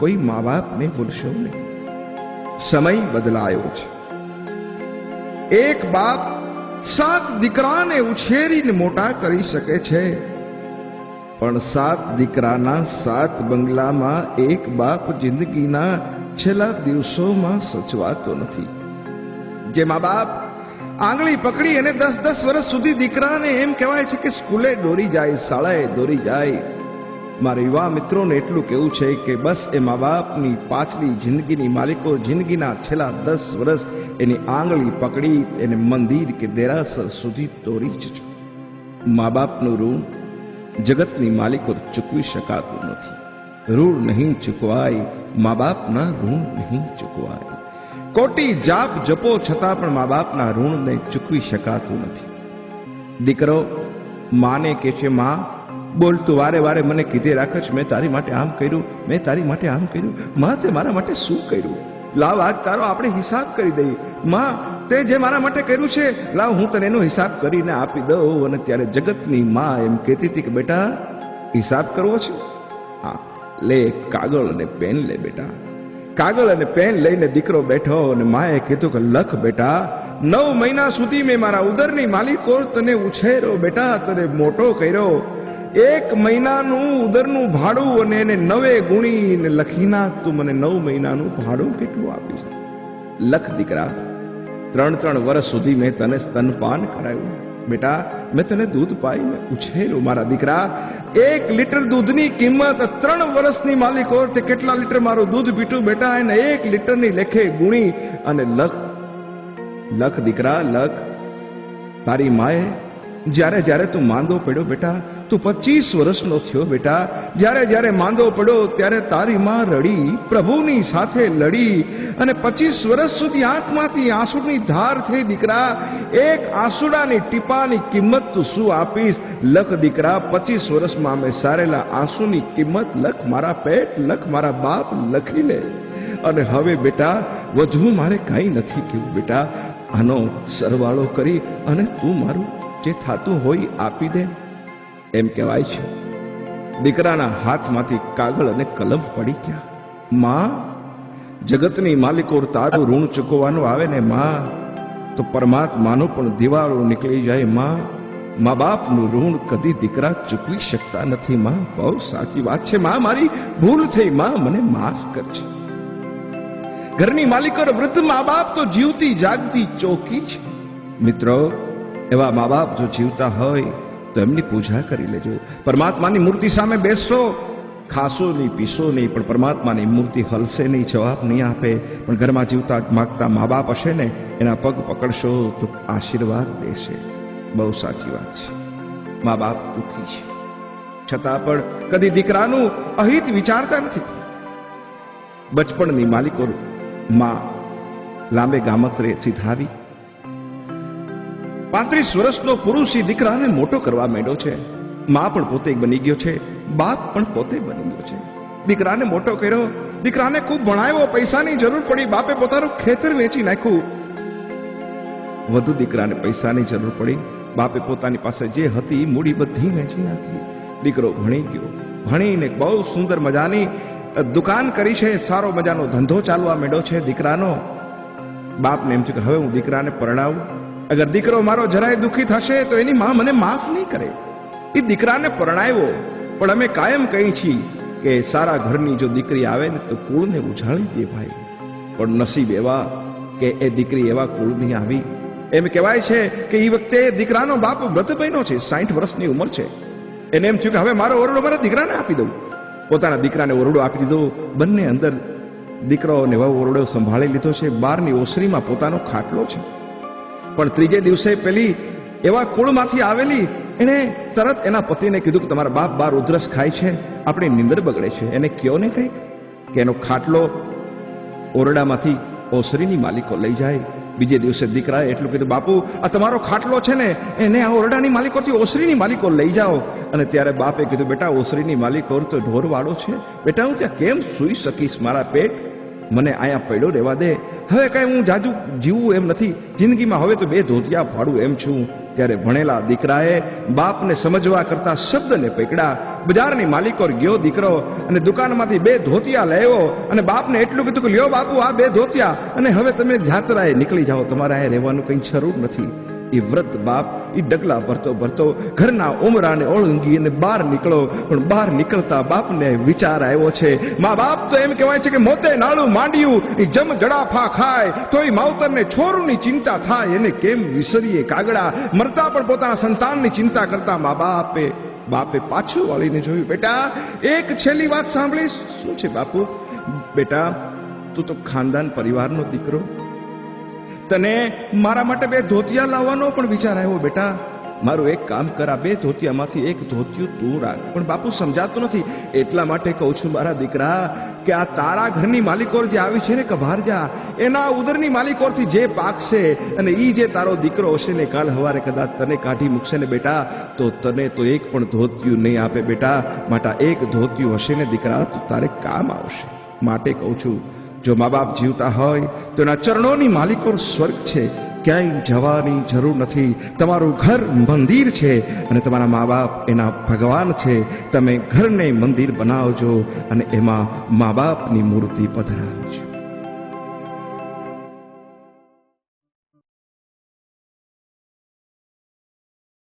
કોઈ મા બાપને ભૂલશો નહીં. સમય બદલાયો છે. એક બાપ 7 દીકરાને ઉછેરીને મોટા કરી શકે છે, પણ 7 દીકરાના 7 બંગલામાં એક બાપ જિંદગીના છેલ્લા દિવસોમાં સચવાતો નથી. જે મા બાપ આંગળી પકડી અને 10-10 વર્ષ સુધી દીકરાને એમ કહેવાય છે કે સ્કૂલે દોરી જાય, શાળાએ દોરી જાય. મારા યુવા મિત્રોને એટલું કેવું છે કે બસ એ મા બાપની પાછલી જિંદગીની માલિકો જિંદગીના છેલ્લા 10 વર્ષ એની આંગળી પકડી એને મંદિર કે દેરાસર સુધી દોરી જજો. મા બાપનું ઋણ જગતની માલિકો ચૂકવી શકાતું નથી. ઋણ નહીં ચૂકવાય, મા બાપના ઋણ નહીં ચૂકવાય. કોટી જાપ જપો છતાં પણ મા બાપના ઋણને ચૂકવી શકાતું નથી. દીકરો માને કે છે, માં બોલ, તું વારે વારે મને કીધે રાખે છે, મેં તારી માટે આમ કર્યું, મેં તારી માટે આમ કર્યું. માં તે મારા માટે શું કર્યું? લાવ આજ તારો આપણે હિસાબ કરી દઈએ. માં તે જે મારા માટે કર્યું છે, લાવ હું તને એનો હિસાબ કરીને આપી દઉં. અને ત્યારે જગતની માં એમ કહેતી હતી કે બેટા હિસાબ કરવો છે? હા, લે કાગળ અને પેન લે બેટા. કાગળ અને પેન લઈને દીકરો બેઠો અને માએ કીધું કે લખ બેટા, 9 મહિના સુધી મેં મારા ઉદરની માલિકો તને ઉછેર્યો બેટા, તને મોટો કર્યો. 1 મહિનાનું ઉદરનું ભાડું અને એને 9 ગુણીને લખી નાખ, તું મને 9 મહિનાનું ભાડું કેટલું આપીશ? લખ દીકરા, 3 વર્ષ સુધી મેં તને સ્તનપાન કરાવ્યું બેટા, મેં તને દૂધ પાઈને ઉછેર્યું મારા દીકરા. 1 લીટર દૂધની કિંમત 3 વર્ષની માલિકો તે કેટલા લીટર મારું દૂધ પીટું બેટા, એને 1 લીટરની લેખે ગુણી અને લખ દીકરા લખ. તારી માએ જ્યારે જ્યારે તું માંદો પડ્યો બેટા, તું 25 વર્ષનો થયો બેટા, જ્યારે જ્યારે માંદો પડ્યો ત્યારે તારી માં રડી, પ્રભુની સાથે લડી અને 25 વર્ષ સુધી આંખમાંથી આંસુની ધાર થઈ દીકરા. 1 આંસુડાની ટીપાની કિંમત તું શું આપીશ? લખ દીકરા, 25 વર્ષમાં મેં સારેલા આંસુની કિંમત લખ મારા પેટ, લખ મારા બાપ, લખી લે. અને હવે બેટા વધુ મારે કાંઈ નથી કેવું બેટા, આનો સરવાળો કરી અને તું મારું જે થાતું હોય આપી દે. એમ કહેવાય છે. દીકરાના હાથમાંથી કાગળ અને કલમ પડી ગયા. માં, જગતની માલિકો તારું ઋણ ચૂકવવાનું આવે ને માં, તો પરમાત્માનો પણ દિવાળો નીકળી જાય. માં, મા બાપનું ઋણ કદી દીકરા ચૂકવી શકતા નથી. માં, બહુ સાચી વાત છે. માં, મારી ભૂલ થઈ. માં, મને માફ કરજે. ઘરની માલિકો વૃદ્ધ મા બાપ તો જીવતી જાગતી ચોકી છે. મિત્રો, એવા મા બાપ જો જીવતા હોય તો એમની પૂજા કરી લેજો. પરમાત્માની મૂર્તિ સામે બેસશો, ખાશો નહીં, પીશો નહીં, પણ પરમાત્માની મૂર્તિ હલશે નહીં, જવાબ નહીં આપે. પણ ઘરમાં જીવતા માગતા મા બાપ હશે ને, એના પગ પકડશો તો આશીર્વાદ દેશે. બહુ સાચી વાત છે. મા બાપ દુઃખી છે, છતાં પણ કદી દીકરાનું અહિત વિચારતા નથી. બચપણની માલિકો માં લાંબે ગામત્રે સીધાવી. 35 વર્ષનો પુરુષ દીકરાને મોટો કરવા માંડ્યો છે. માં પણ પોતે બની ગયો છે, બાપ પણ પોતે બની ગયો છે. દીકરાને મોટો કર્યો, દીકરાને ખૂબ ભણાવ્યો, પૈસાની જરૂર પડી, બાપે પોતાનું ખેતર વેચી નાખ્યું. વધુ દીકરાને પૈસાની જરૂર પડી, બાપે પોતાની પાસે જે હતી મૂડી બધી વેચી નાખી. દીકરો ભણી ગયો, ભણીને બહુ સુંદર મજાની દુકાન કરી છે, સારો મજાનો ધંધો ચાલવા માંડ્યો છે દીકરાનો. બાપને એમ છે કે હવે હું દીકરાને પરણાવું. અગર દીકરો મારો જરાય દુઃખી થશે તો એની માં મને માફ નહીં કરે. એ દીકરાને પરણાવ્યો, પણ અમે કાયમ કહી છીએ કે સારા ઘરની જો દીકરી આવે ને તો કુળને ઉજાળી દે ભાઈ. પણ નસીબ એવા કે એ દીકરી એવા કુળની આવી. એમ કહેવાય છે કે એ વખતે દીકરાનો બાપ વ્રત બન્યો છે, 60 વર્ષની ઉંમર છે. એને એમ થયું કે હવે મારો ઓરડો મારા દીકરાને આપી દઉં. પોતાના દીકરાને ઓરડો આપી દીધો. બંને અંદર દીકરો અને વહુ ઓરડો સંભાળી લીધો છે. બહારની ઓસરીમાં પોતાનો ખાટલો છે. પણ ત્રીજે દિવસે પેલી એવા કુળમાંથી આવેલી એને તરત એના પતિને કીધું કે તમારા બાપ બાર ઉધરસ ખાય છે, આપણી નિંદર બગડે છે. એને કયો ને કંઈક કે એનો ખાટલો ઓરડામાંથી ઓસરીની માલિકો લઈ જાય. બીજે દિવસે દીકરાએ એટલું કીધું, બાપુ આ તમારો ખાટલો છે ને, એને આ ઓરડાની માલિકોથી ઓસરીની માલિકો લઈ જાઓ. અને ત્યારે બાપે કીધું, બેટા ઓસરીની માલિકો તો ઢોરવાળો છે, બેટા હું ત્યાં કેમ સૂઈ શકીશ? મારા પેટ મને અહીંયા પડ્યો રહેવા દે. હવે કઈ હું જાજુ જીવવું એમ નથી જિંદગીમાં. હવે તો 2 ધોતિયા ફાડું એમ છું. ત્યારે ભણેલા દીકરાએ બાપને સમજવા કરતા શબ્દને પકડ્યા. બજારની માલિકોર ગયો દીકરો અને દુકાનમાંથી 2 ધોતિયા લાવ્યો અને બાપને એટલું કીધું કે લ્યો બાપુ આ 2 ધોતિયા અને હવે તમે જાત્રાએ નીકળી જાઓ, તમારે અહીંયા રહેવાનું કંઈ જરૂર નથી. એ વૃદ્ધ બાપ એ ડગલા ભરતો ભરતો ઘરના ઉમરાને ઓળંગી અને બહાર નીકળો. પણ બહાર નીકળતા બાપને વિચાર આવ્યો છે. મા બાપ તો એમ કહેવાય છે કે મોતે નાળું માંડ્યું એ જમ જડાફા ખાય, તો એ માવતરને છોરુની ચિંતા થાય, એને કેમ વિસરીએ કાગડા. મરતા પણ પોતાના સંતાનની ચિંતા કરતા મા બાપે પાછું વાળીને જોયું. બેટા એક છેલ્લી વાત સાંભળીશ. શું છે બાપુ? બેટા તું તો ખાનદાન પરિવારનો દીકરો, તને મારા માટે 2 ધોતિયા લાવવાનો પણ વિચાર આવ્યો. બેટા મારું એક કામ કર, આ 2 ધોતિયામાંથી એક ધોતિયું તું રાખ. પણ બાપુ સમજાતું નથી. એટલા માટે કહું છું મારા દીકરા કે આ તારા ઘરની માલિકોર જે આવી છે ને કભાર જા, એના ઉદરની માલિકોરથી જે પાકશે અને ઈ જે તારો દીકરો હશે ને કાલ હવારે કદાચ તને કાઢી મૂકશે ને બેટા, તો તને તો એક પણ ધોતિયું નહીં આપે બેટા. માટે એક ધોતિયું હશે ને દીકરા તો તારે કામ આવશે. માટે કહું છું જો મા બાપ જીવતા હોય તો એના ચરણોની માલિકો સ્વર્ગ છે, ક્યાંય જવાની જરૂર નથી. તમારું ઘર મંદિર છે અને તમારા મા બાપ એના ભગવાન છે. તમે ઘરને મંદિર બનાવજો અને એમાં મા બાપની મૂર્તિ પધરાવજો.